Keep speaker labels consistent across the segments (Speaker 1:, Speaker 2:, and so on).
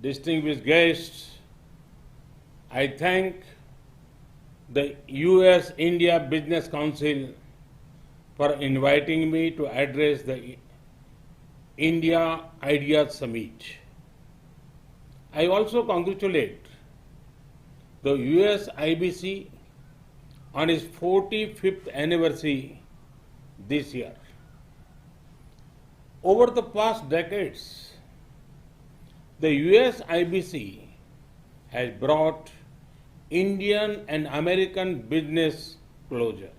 Speaker 1: distinguished guests, I thank the US India Business Council for inviting me to address the India Ideas Summit. I also congratulate the US IBC on its 45th anniversary this year. Over the past decades, the US IBC has brought Indian and American business closer.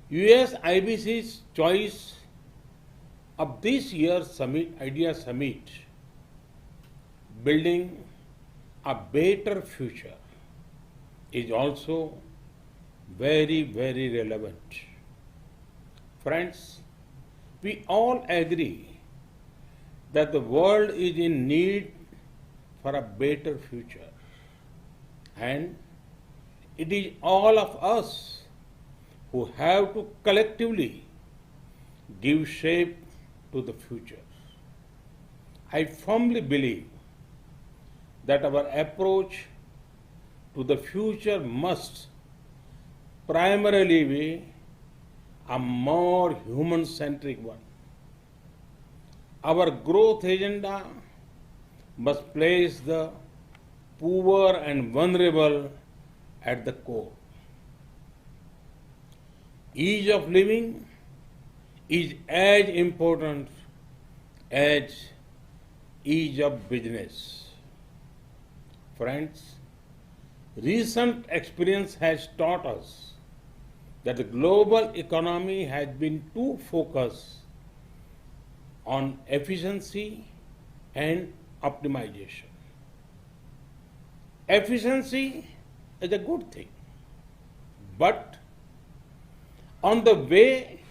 Speaker 1: US IBC's choice of this year's Idea Summit, building a better future, is also very, very relevant. Friends, we all agree that the world is in need for a better future. And it is all of us who have to collectively give shape to the future. I firmly believe that our approach to the future must primarily be a more human-centric one. Our growth agenda must place the poor and vulnerable at the core. Ease of living is as important as ease of business. Friends, recent experience has taught us that the global economy has been too focused on efficiency and optimization. Efficiency is a good thing, but on the way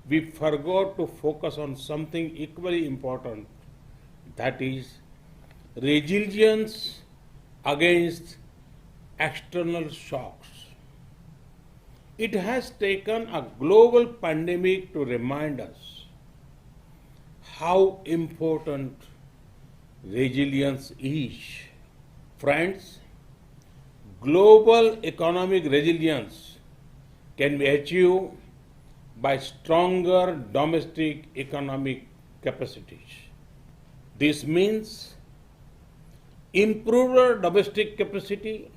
Speaker 1: we forgot to focus on something equally important, that is resilience against external shocks. It has taken a global pandemic to remind us how important resilience is. Friends, global economic resilience can be achieved by stronger domestic economic capacities. This means improved domestic capacity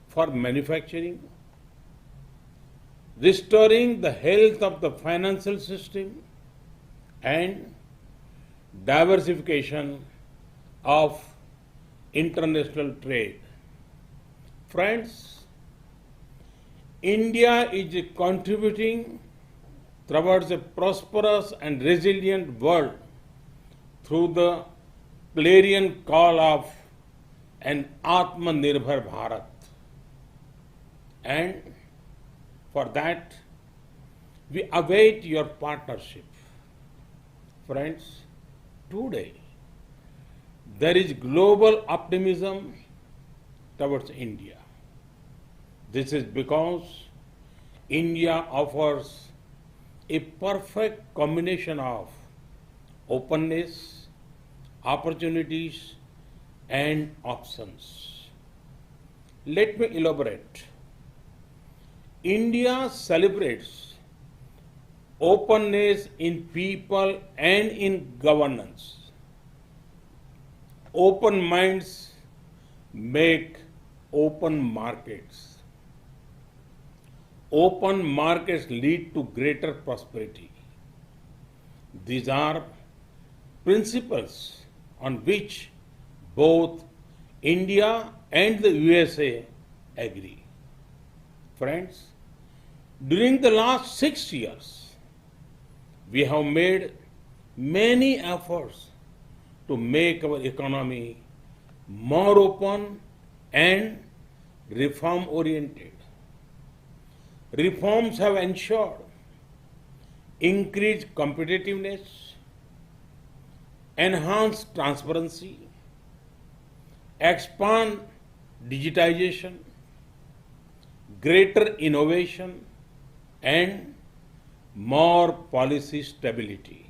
Speaker 1: for manufacturing, restoring the health of the financial system, and diversification of international trade. Friends, India is contributing towards a prosperous and resilient world through the clarion call of an Atmanirbhar Bharat. And for that, we await your partnership. Friends, today there is global optimism towards India. This is because India offers a perfect combination of openness, opportunities, and options. Let me elaborate. India celebrates openness in people and in governance. Open minds make open markets. Open markets lead to greater prosperity. These are principles on which both India and the USA agree. Friends, during the last 6 years, we have made many efforts to make our economy more open and reform oriented. Reforms have ensured increased competitiveness, enhanced transparency, expand digitization, greater innovation, and more policy stability.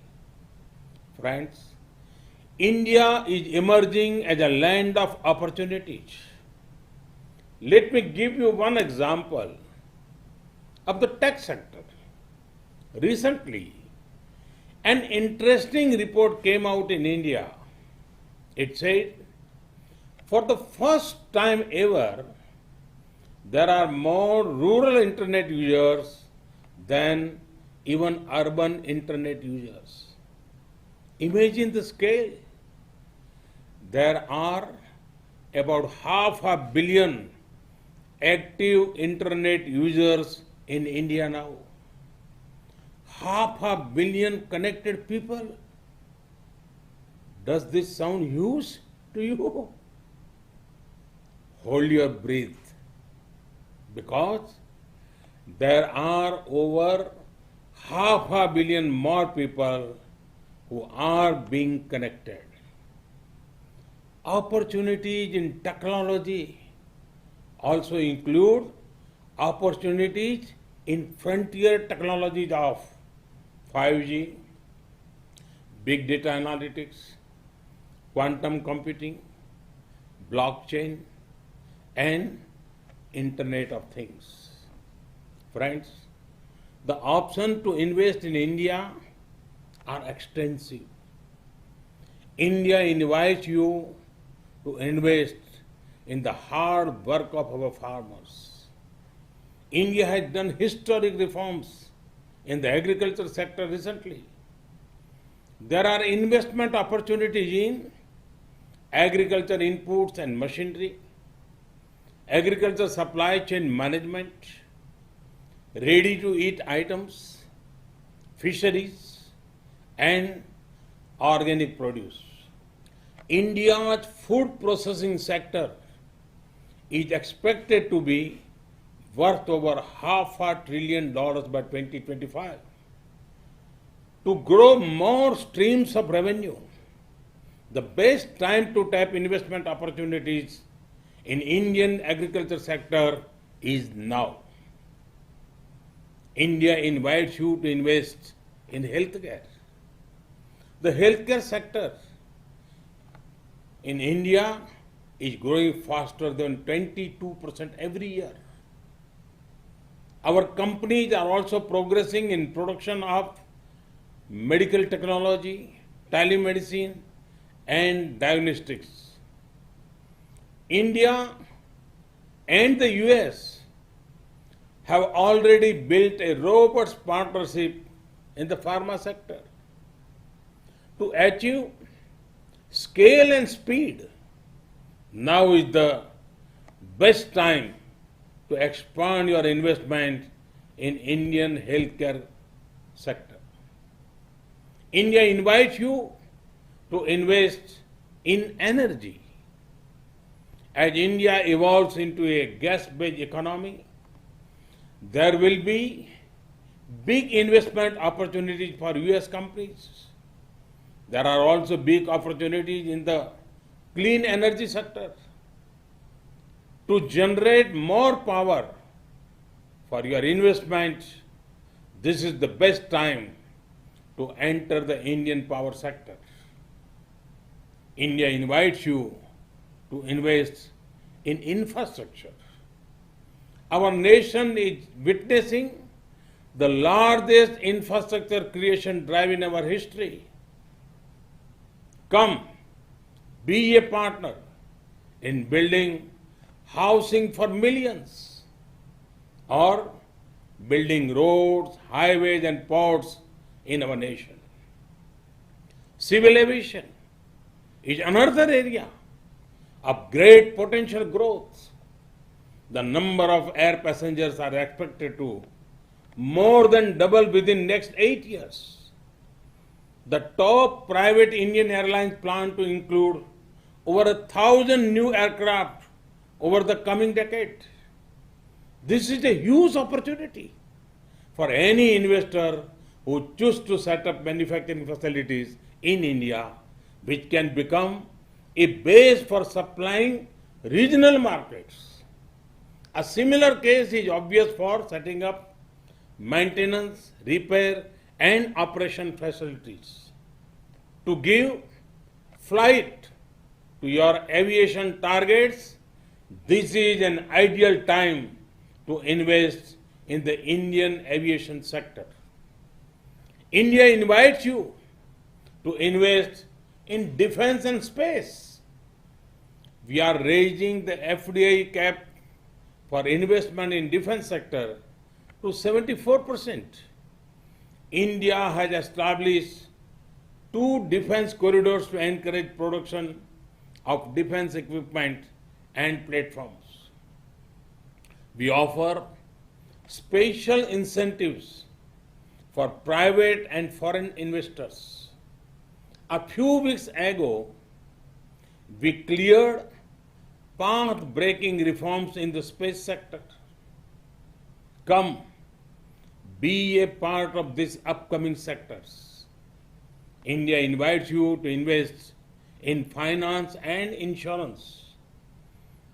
Speaker 1: Friends, India is emerging as a land of opportunities. Let me give you one example of the tech sector. Recently, an interesting report came out in India. It said, for the first time ever, there are more rural internet users than even urban internet users. Imagine the scale. There are about 500 million active internet users in India now. 500 million connected people. Does this sound huge to you? Hold your breath, because there are over 500 million more people who are being connected. Opportunities in technology also include opportunities in frontier technologies of 5G, big data analytics, quantum computing, blockchain, and Internet of Things. Friends, the options to invest in India are extensive. India invites you to invest in the hard work of our farmers. India has done historic reforms in the agriculture sector recently. There are investment opportunities in agriculture inputs and machinery, agriculture supply chain management, ready-to-eat items, fisheries, and organic produce. India's food processing sector is expected to be worth over $500 billion by 2025. To grow more streams of revenue, the best time to tap investment opportunities in Indian agriculture sector is now. India invites you to invest in healthcare. The healthcare sector in India is growing faster than 22% every year. Our companies are also progressing in production of medical technology, telemedicine, and diagnostics. India and the US have already built a robust partnership in the pharma sector. To achieve scale and speed, now is the best time to expand your investment in Indian healthcare sector. India invites you to invest in energy. As India evolves into a gas-based economy, there will be big investment opportunities for US companies. There are also big opportunities in the clean energy sector. To generate more power for your investment, this is the best time to enter the Indian power sector. India invites you to invest in infrastructure. Our nation is witnessing the largest infrastructure creation drive in our history. Come, be a partner in building housing for millions, or building roads, highways, and ports in our nation. Civil aviation is another area of great potential growth. The number of air passengers are expected to more than double within next 8 years. The top private Indian airlines plan to include over 1,000 new aircraft over the coming decade. This is a huge opportunity for any investor who chooses to set up manufacturing facilities in India, which can become a base for supplying regional markets. A similar case is obvious for setting up maintenance, repair, and operation facilities. To give flight to your aviation targets, this is an ideal time to invest in the Indian aviation sector. India invites you to invest in defense and space. We are raising the FDI cap for investment in defense sector to 74%. India has established 2 defense corridors to encourage production of defense equipment and platforms. We offer special incentives for private and foreign investors. A few weeks ago, we cleared path-breaking reforms in the space sector. Come, be a part of these upcoming sectors. India invites you to invest in finance and insurance.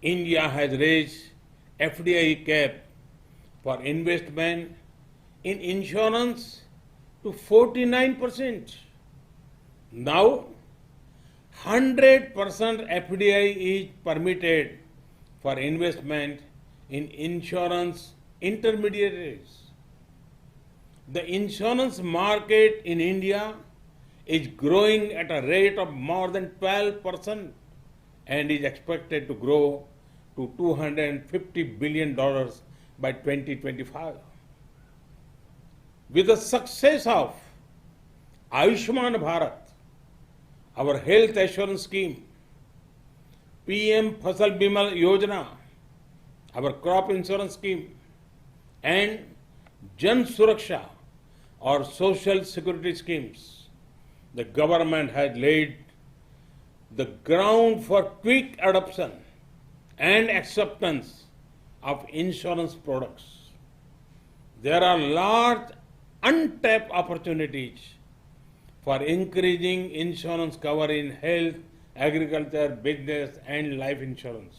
Speaker 1: India has raised FDI cap for investment in insurance to 49%. Now, 100% FDI is permitted for investment in insurance intermediaries. The insurance market in India is growing at a rate of more than 12% and is expected to grow to $250 billion by 2025. With the success of Ayushman Bharat, our health assurance scheme, PM Fasal Bima Yojana, our crop insurance scheme, and Jan Suraksha, or social security schemes, the government has laid the ground for quick adoption and acceptance of insurance products. There are large untapped opportunities for increasing insurance cover in health, agriculture, business, and life insurance.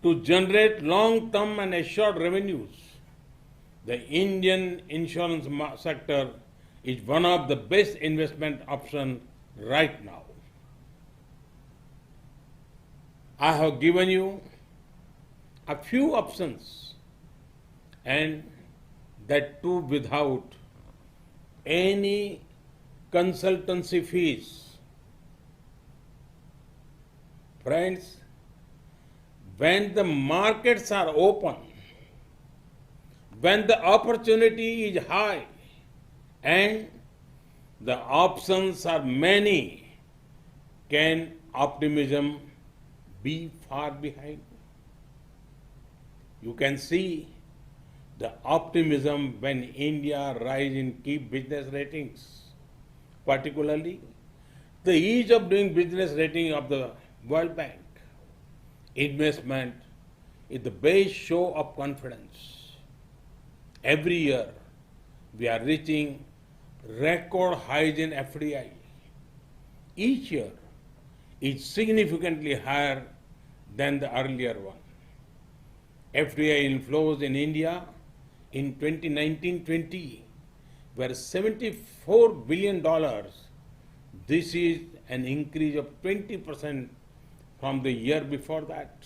Speaker 1: To generate long-term and assured revenues, the Indian insurance sector is one of the best investment options right now. I have given you a few options, and that too without any consultancy fees. Friends, when the markets are open, when the opportunity is high and the options are many, can optimism be far behind? You can see the optimism when India rise in key business ratings, particularly the ease of doing business rating of the World Bank. Investment is the best show of confidence. Every year, we are reaching record highs in FDI. Each year is significantly higher than the earlier one. FDI inflows in India in 2019-20 were $74 billion. This is an increase of 20% from the year before that.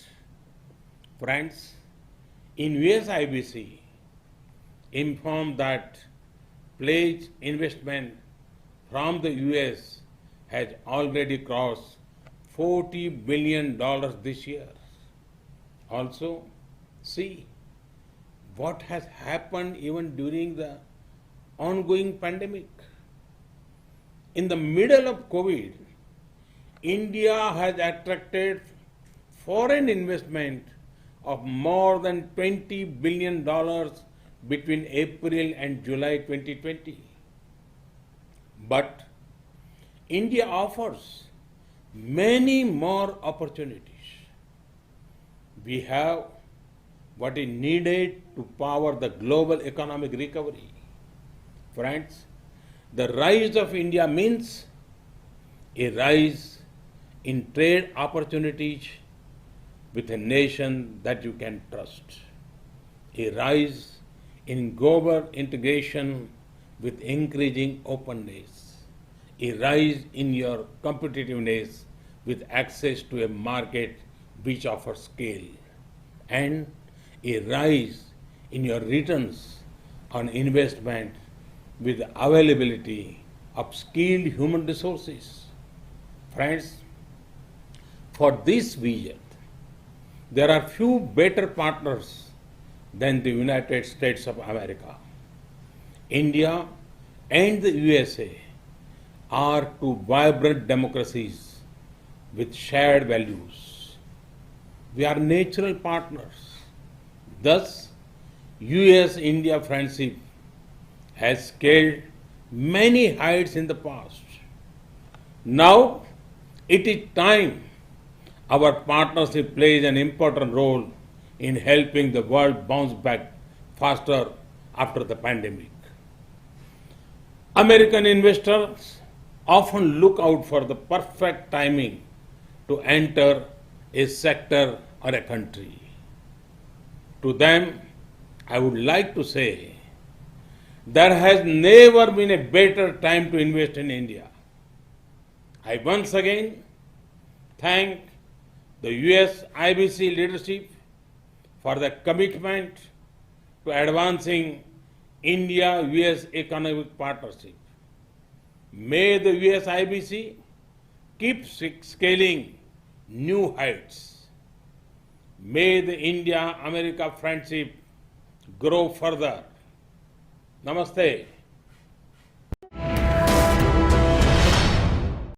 Speaker 1: Friends, in US IBC informed that pledged investment from the US has already crossed $40 billion this year. Also, see what has happened even during the ongoing pandemic. In the middle of COVID, India has attracted foreign investment of more than $20 billion between April and July 2020. But India offers many more opportunities. We have what is needed to power the global economic recovery. Friends, the rise of India means a rise in trade opportunities with a nation that you can trust, a rise in global integration with increasing openness, a rise in your competitiveness with access to a market which offers scale, and a rise in your returns on investment with availability of skilled human resources. Friends, for this vision, there are few better partners than the United States of America. India and the USA are two vibrant democracies with shared values. We are natural partners. Thus, US India friendship has scaled many heights in the past. Now, it is time our partnership plays an important role in helping the world bounce back faster after the pandemic. American investors often look out for the perfect timing to enter a sector or a country. To them, I would like to say there has never been a better time to invest in India. I once again thank the US IBC leadership for the commitment to advancing India US economic partnership. May the US IBC keep scaling new heights. May the India America friendship grow further. Namaste.